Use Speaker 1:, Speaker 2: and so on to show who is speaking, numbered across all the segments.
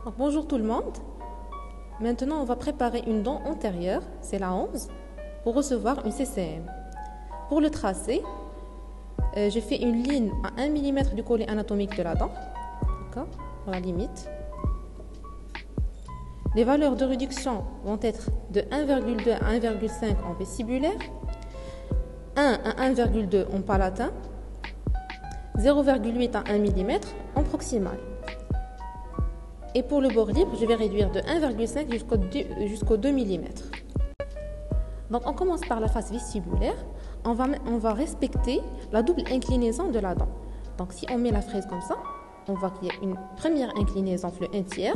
Speaker 1: Donc, bonjour tout le monde. Maintenant, on va préparer une dent antérieure, c'est la 11, pour recevoir une CCM. Pour le tracé, j'ai fait une ligne à 1 mm du collet anatomique de la dent, d'accord, pour la limite. Les valeurs de réduction vont être de 1,2 à 1,5 en vestibulaire, 1 à 1,2 en palatin, 0,8 à 1 mm en proximal. Et pour le bord libre, je vais réduire de 1,5 jusqu'au 2 mm. Donc on commence par la face vestibulaire. On va respecter la double inclinaison de la dent. Donc si on met la fraise comme ça, on voit qu'il y a une première inclinaison, le 1/3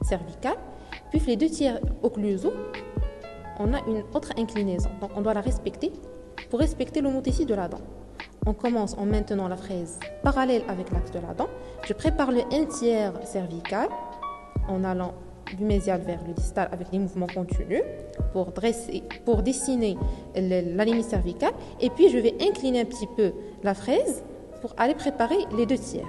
Speaker 1: cervical, puis les 2/3 occlusaux, on a une autre inclinaison. Donc on doit la respecter pour respecter l'homothétie de la dent. On commence en maintenant la fraise parallèle avec l'axe de la dent. Je prépare le 1/3 cervical en allant du mésial vers le distal avec des mouvements continus pour dessiner la limite cervicale. Et puis je vais incliner un petit peu la fraise pour aller préparer les 2/3.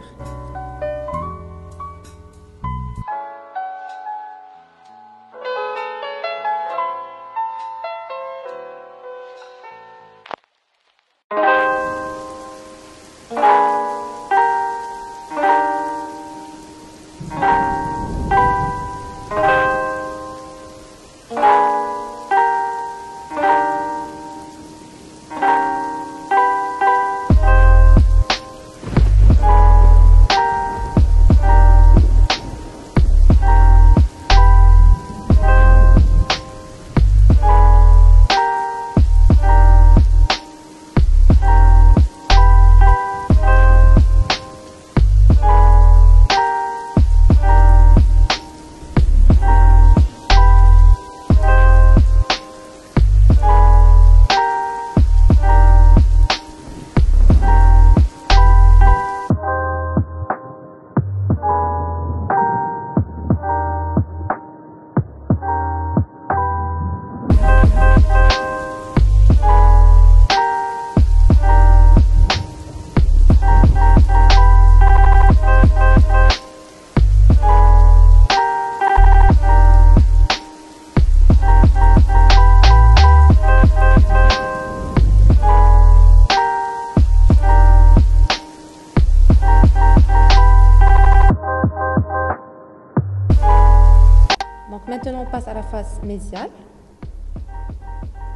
Speaker 1: Donc maintenant on passe à la face mésiale.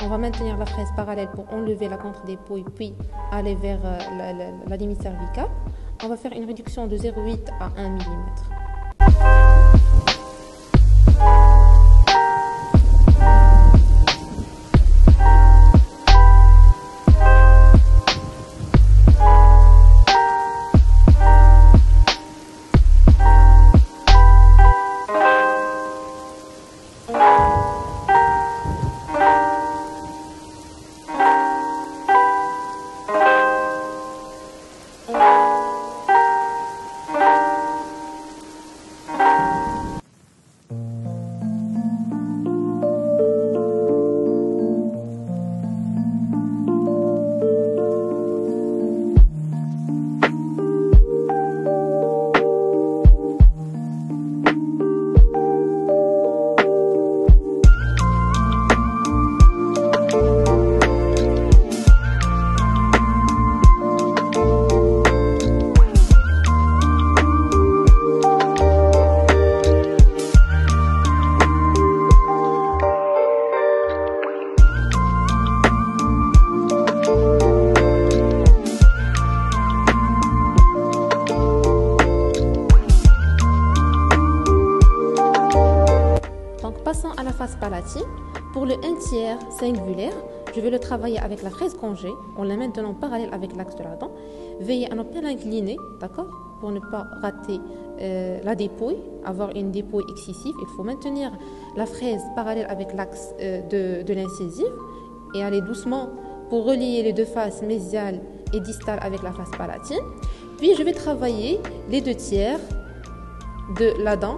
Speaker 1: On va maintenir la fraise parallèle pour enlever la contre-dépouille puis aller vers la limite cervicale. On va faire une réduction de 0,8 à 1 mm. Passons à la face palatine. Pour le 1/3 singulaire, je vais le travailler avec la fraise congée en la maintenant parallèle avec l'axe de la dent. Veillez à ne pas l'incliner, d'accord, pour ne pas rater la dépouille, avoir une dépouille excessive. Il faut maintenir la fraise parallèle avec l'axe de l'incisive et aller doucement pour relier les deux faces mésiale et distale avec la face palatine. Puis je vais travailler les 2/3 de la dent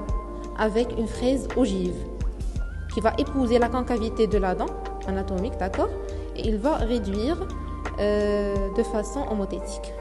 Speaker 1: avec une fraise ogive qui va épouser la concavité de la dent anatomique, d'accord, et il va réduire de façon homothétique.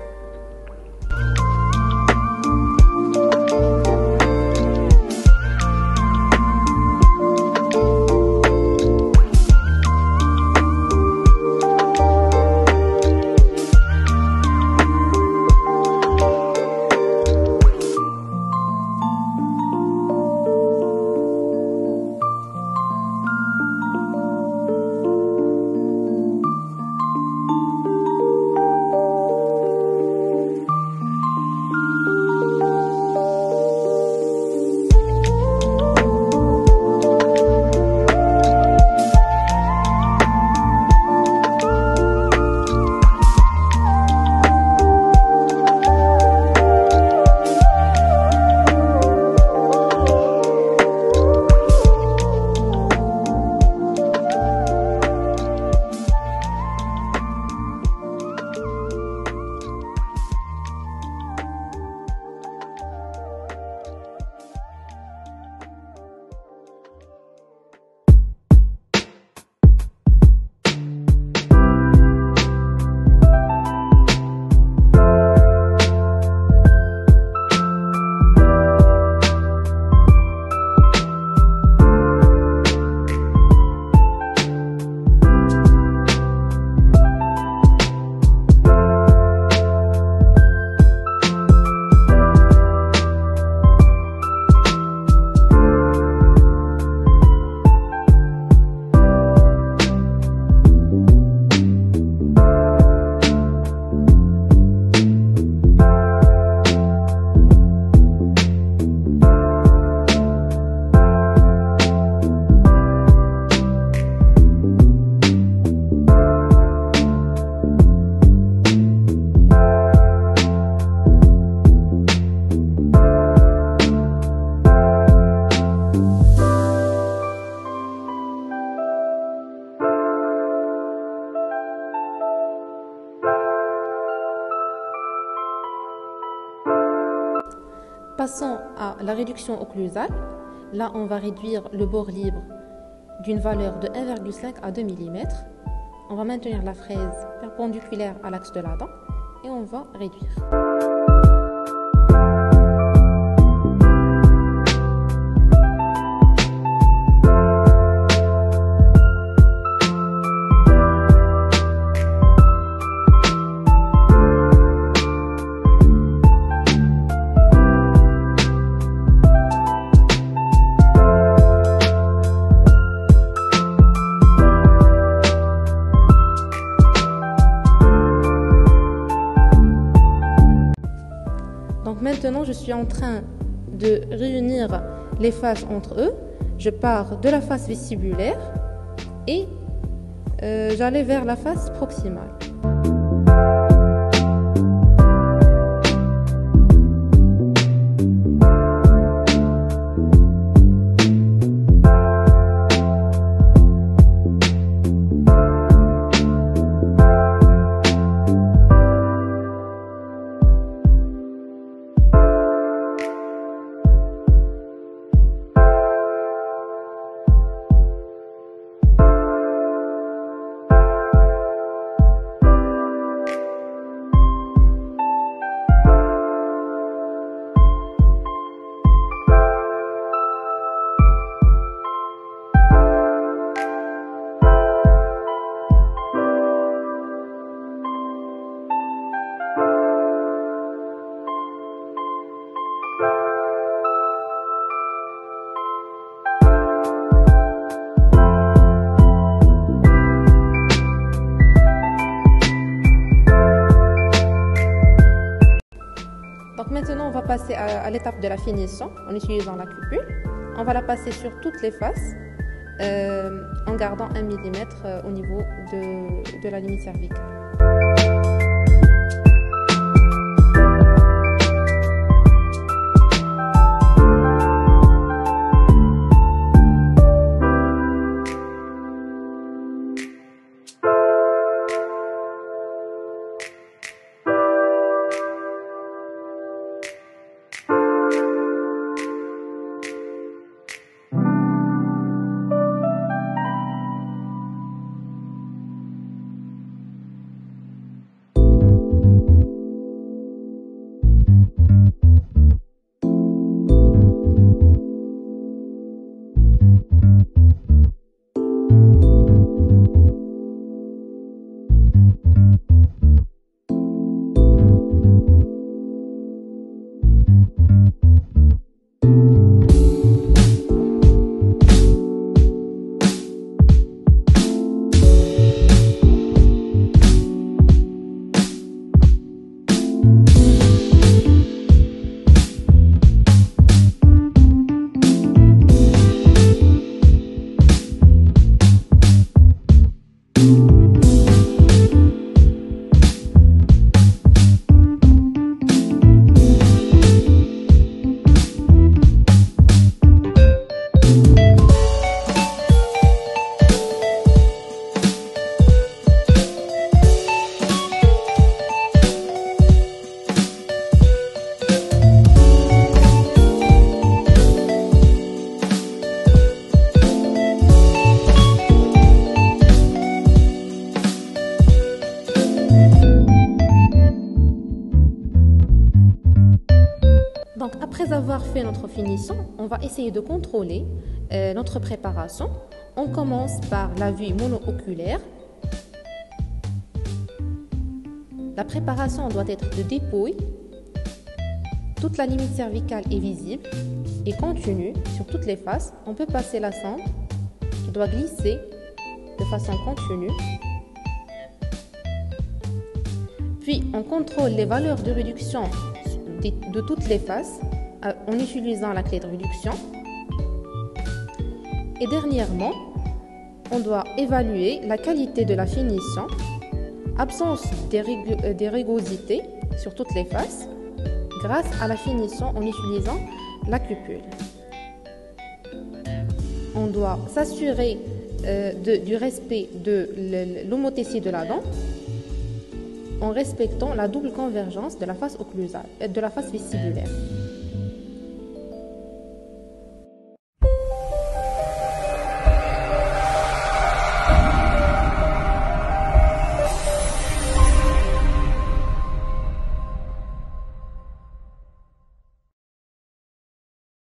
Speaker 1: Passons à la réduction occlusale. Là, on va réduire le bord libre d'une valeur de 1,5 à 2 mm. On va maintenir la fraise perpendiculaire à l'axe de la dent et on va réduire. Donc maintenant, je suis en train de réunir les faces entre eux. Je pars de la face vestibulaire et j'allais vers la face proximale. Donc maintenant, on va passer à l'étape de la finition en utilisant la cupule. On va la passer sur toutes les faces en gardant 1 mm au niveau de la limite cervicale. Donc après avoir fait notre finition, on va essayer de contrôler notre préparation. On commence par la vue mono-oculaire. La préparation doit être de dépouille. Toute la limite cervicale est visible et continue sur toutes les faces. On peut passer la sonde qui doit glisser de façon continue. Puis on contrôle les valeurs de réduction de toutes les faces en utilisant la clé de réduction. Et dernièrement, on doit évaluer la qualité de la finition, absence des rugosités sur toutes les faces, grâce à la finition en utilisant la cupule. On doit s'assurer du respect de l'homothétie de la dent en respectant la double convergence de la face occlusale, de la face vestibulaire.